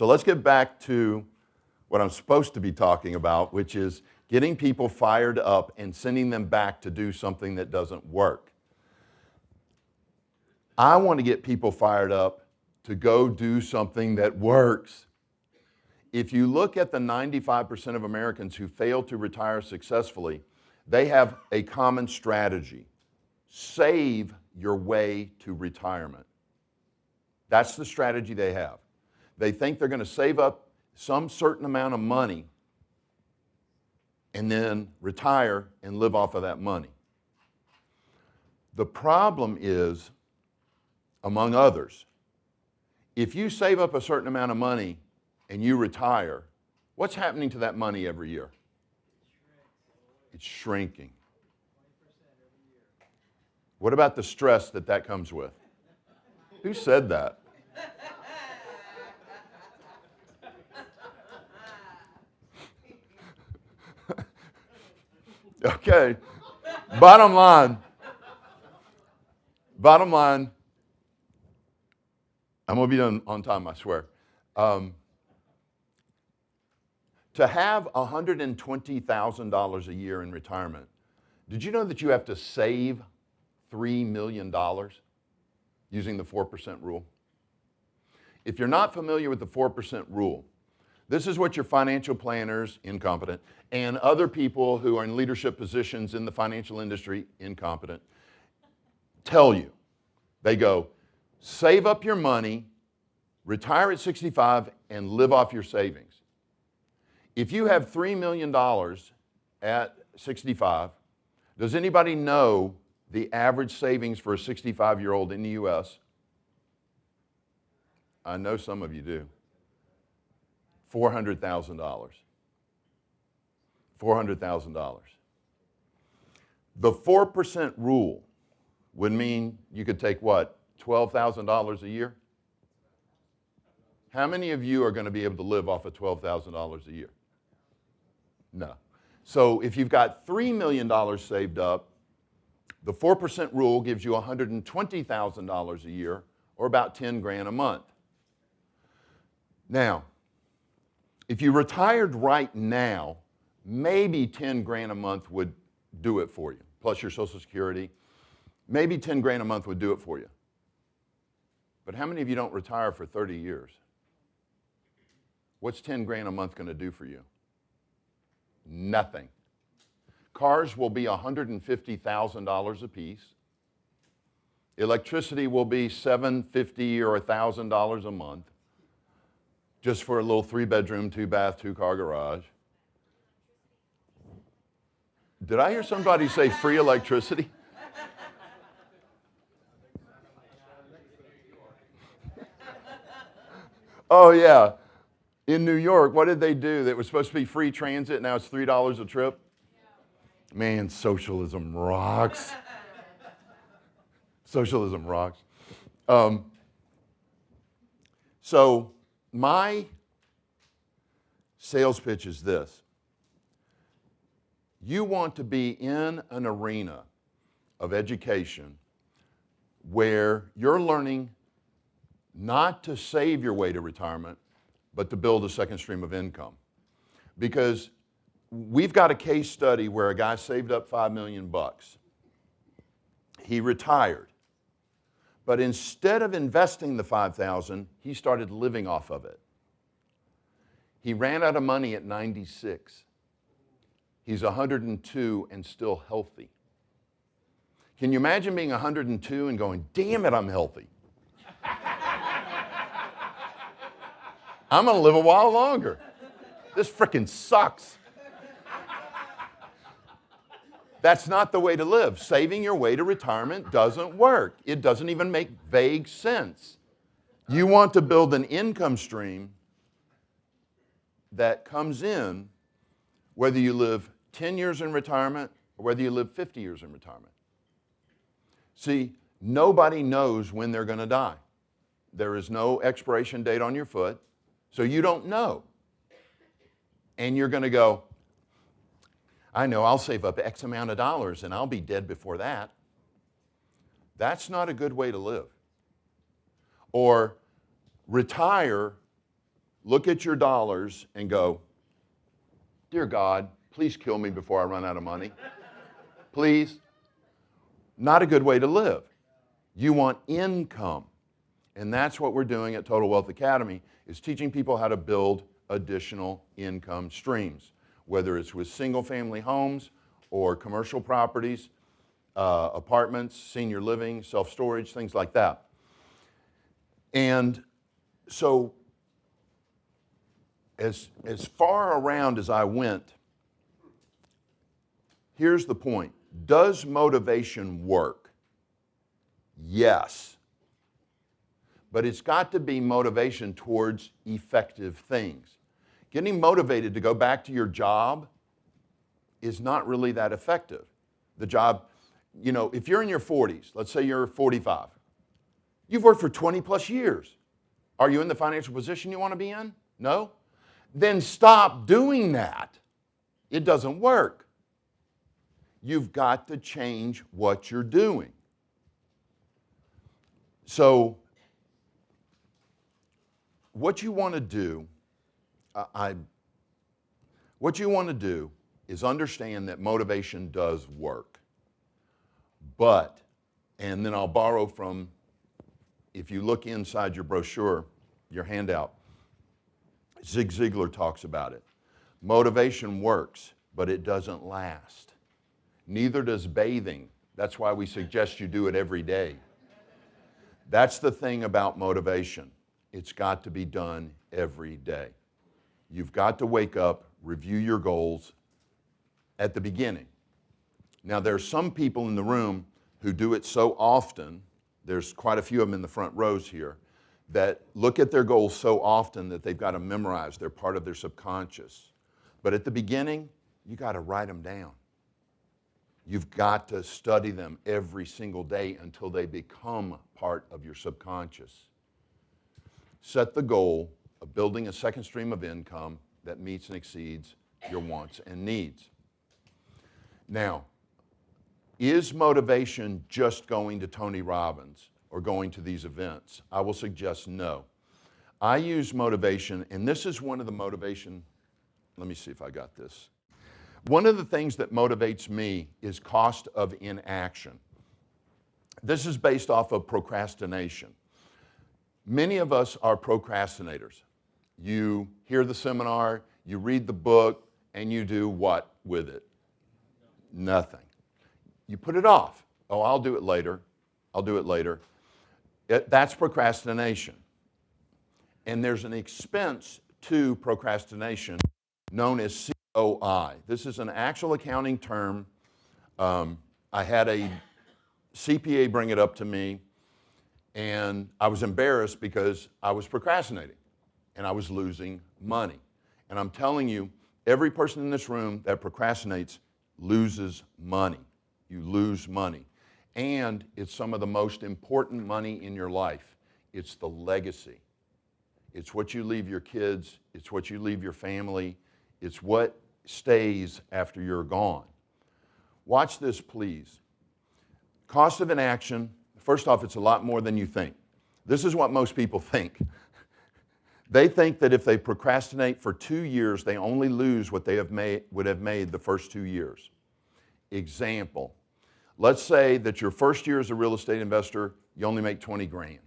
So let's get back to what I'm supposed to be talking about, which is getting people fired up and sending them back to do something that doesn't work. I want to get people fired up to go do something that works. If you look at the 95% of Americans who fail to retire successfully, they have a common strategy. Save your way to retirement. That's the strategy they have. They think they're going to save up some certain amount of money and then retire and live off of that money. The problem is, among others, if you save up a certain amount of money and you retire, what's happening to that money every year? It's shrinking. What about the stress that comes with? Who said that? Okay, bottom line, I'm going to be done on time, I swear. To have $120,000 a year in retirement, did you know that you have to save $3 million using the 4% rule? If you're not familiar with the 4% rule, this is what your financial planners, incompetent, and other people who are in leadership positions in the financial industry, incompetent, tell you. They go, save up your money, retire at 65, and live off your savings. If you have $3 million at 65, does anybody know the average savings for a 65-year-old in the U.S.? I know some of you do. $400,000. $400,000. The 4% rule would mean you could take what, $12,000 a year? How many of you are going to be able to live off of $12,000 a year? No. So if you've got $3 million saved up, the 4% rule gives you $120,000 a year, or about 10 grand a month. Now, if you retired right now, maybe 10 grand a month would do it for you, plus your Social Security. Maybe 10 grand a month would do it for you. But how many of you don't retire for 30 years? What's 10 grand a month going to do for you? Nothing. Cars will be $150,000 a piece. Electricity will be $750 or $1,000 a month, just for a little 3-bedroom, 2-bath, 2-car garage. Did I hear somebody say free electricity? Oh, yeah. In New York, what did they do? That was supposed to be free transit, now it's $3 a trip? Man, socialism rocks. Socialism rocks. So my sales pitch is this. You want to be in an arena of education where you're learning not to save your way to retirement, but to build a second stream of income. Because we've got a case study where a guy saved up $5 million. He retired. But instead of investing the $5,000, he started living off of it. He ran out of money at 96. He's 102 and still healthy. Can you imagine being 102 and going, damn it, I'm healthy? I'm going to live a while longer. This frickin' sucks. That's not the way to live. Saving your way to retirement doesn't work. It doesn't even make vague sense. You want to build an income stream that comes in whether you live 10 years in retirement or whether you live 50 years in retirement. See, nobody knows when they're going to die. There is no expiration date on your foot, so you don't know. And you're going to go, I know I'll save up X amount of dollars and I'll be dead before that. That's not a good way to live. Or retire look at your dollars and go, dear God, please kill me before I run out of money. Please. Not a good way to live. You want income. And that's what we're doing at Total Wealth Academy, is teaching people how to build additional income streams, whether it's with single-family homes or commercial properties, apartments, senior living, self-storage, things like that. And so as far around as I went, here's the point. Does motivation work? Yes. But it's got to be motivation towards effective things. Getting motivated to go back to your job is not really that effective. The job, you know, if you're in your 40s, let's say you're 45, you've worked for 20 plus years. Are you in the financial position you want to be in? No? Then stop doing that. It doesn't work. You've got to change what you're doing. So, what you want to do, is understand that motivation does work. But, and then I'll borrow from, if you look inside your brochure, your handout, Zig Ziglar talks about it. Motivation works, but it doesn't last. Neither does bathing. That's why we suggest you do it every day. That's the thing about motivation. It's got to be done every day. You've got to wake up, review your goals at the beginning. Now, there's some people in the room who do it so often, there's quite a few of them in the front rows here, that look at their goals so often that they've got to memorize. They're part of their subconscious. But at the beginning, you got to write them down. You've got to study them every single day until they become part of your subconscious. Set the goal of building a second stream of income that meets and exceeds your wants and needs. Now, is motivation just going to Tony Robbins or going to these events? I will suggest no. I use motivation, and this is one of the motivation, let me see if I got this. One of the things that motivates me is cost of inaction. This is based off of procrastination. Many of us are procrastinators. You hear the seminar, you read the book, and you do what with it? Nothing. You put it off. Oh, I'll do it later. I'll do it later. That's procrastination. And there's an expense to procrastination known as COI. This is an actual accounting term. I had a CPA bring it up to me, and I was embarrassed because I was procrastinating and I was losing money. And I'm telling you, every person in this room that procrastinates loses money. You lose money. And it's some of the most important money in your life. It's the legacy. It's what you leave your kids. It's what you leave your family. It's what stays after you're gone. Watch this, please. Cost of inaction, first off, it's a lot more than you think. This is what most people think. They think that if they procrastinate for 2 years, they only lose what they would have made the first 2 years. Example, let's say that your first year as a real estate investor, you only make 20 grand.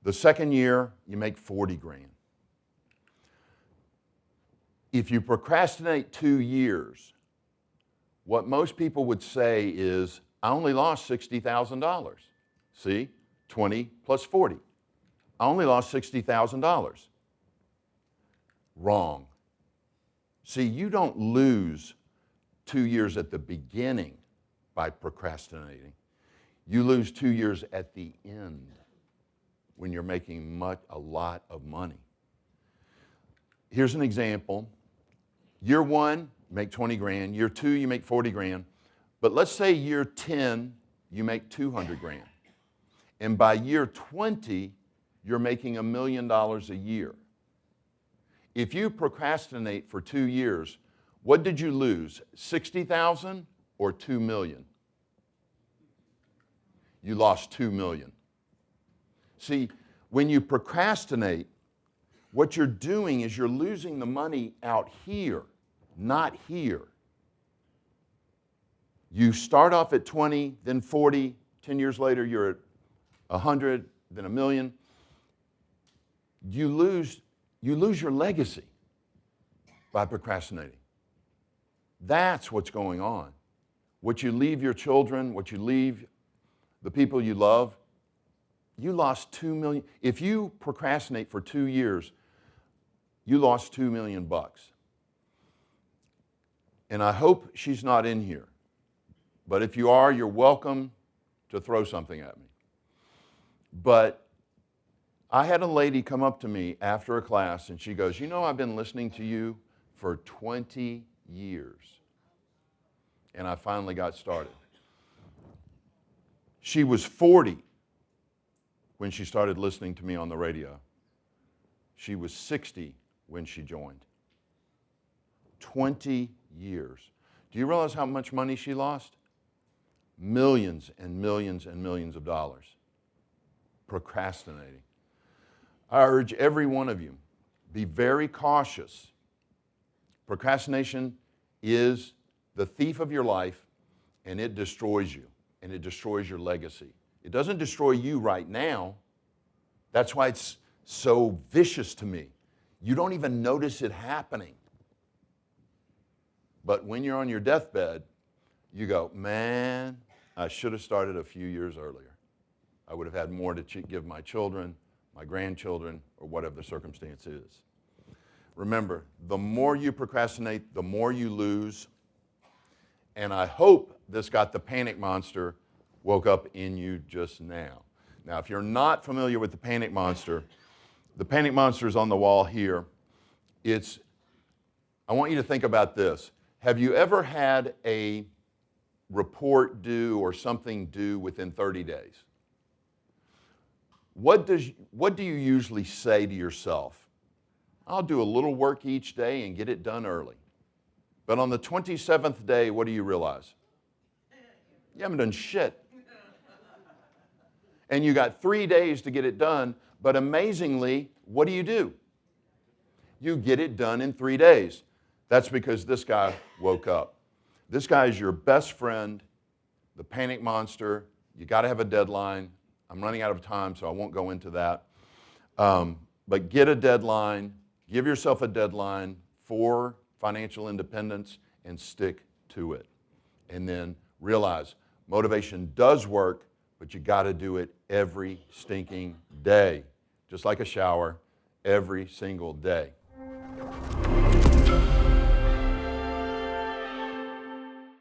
The second year, you make 40 grand. If you procrastinate 2 years, what most people would say is, I only lost $60,000. See, 20 plus 40. I only lost $60,000. Wrong. See, you don't lose 2 years at the beginning by procrastinating. You lose 2 years at the end when you're making a lot of money. Here's an example. Year 1, you make 20 grand. Year 2, you make 40 grand. But let's say year 10, you make 200 grand. And by year 20, you're making $1 million a year. If you procrastinate for 2 years, what did you lose? 60,000 or 2 million? You lost 2 million. See, when you procrastinate, what you're doing is you're losing the money out here, not here. You start off at 20, then 40, 10 years later you're at 100, then a million. You lose your legacy by procrastinating. That's what's going on. What you leave your children, what you leave the people you love, you lost $2 million. If you procrastinate for 2 years, you lost $2 million. And I hope she's not in here. But if you are, you're welcome to throw something at me. But I had a lady come up to me after a class and she goes, you know, I've been listening to you for 20 years. And I finally got started. She was 40 when she started listening to me on the radio. She was 60 when she joined. 20 years. Do you realize how much money she lost? Millions and millions and millions of dollars. Procrastinating. I urge every one of you, be very cautious. Procrastination is the thief of your life, and it destroys you, and it destroys your legacy. It doesn't destroy you right now. That's why it's so vicious to me. You don't even notice it happening. But when you're on your deathbed, you go, man, I should have started a few years earlier. I would have had more to give my children, my grandchildren, or whatever the circumstance is. Remember, the more you procrastinate, the more you lose. And I hope this got the panic monster woke up in you just now. Now, if you're not familiar with the panic monster is on the wall here. I want you to think about this. Have you ever had a report due or something due within 30 days? What do you usually say to yourself? I'll do a little work each day and get it done early. But on the 27th day, what do you realize? You haven't done shit. And you got 3 days to get it done, but amazingly, what do? You get it done in 3 days. That's because this guy woke up. This guy is your best friend, the panic monster. You got to have a deadline. I'm running out of time, so I won't go into that. But get a deadline. Give yourself a deadline for financial independence and stick to it. And then realize motivation does work, but you got to do it every stinking day. Just like a shower, every single day.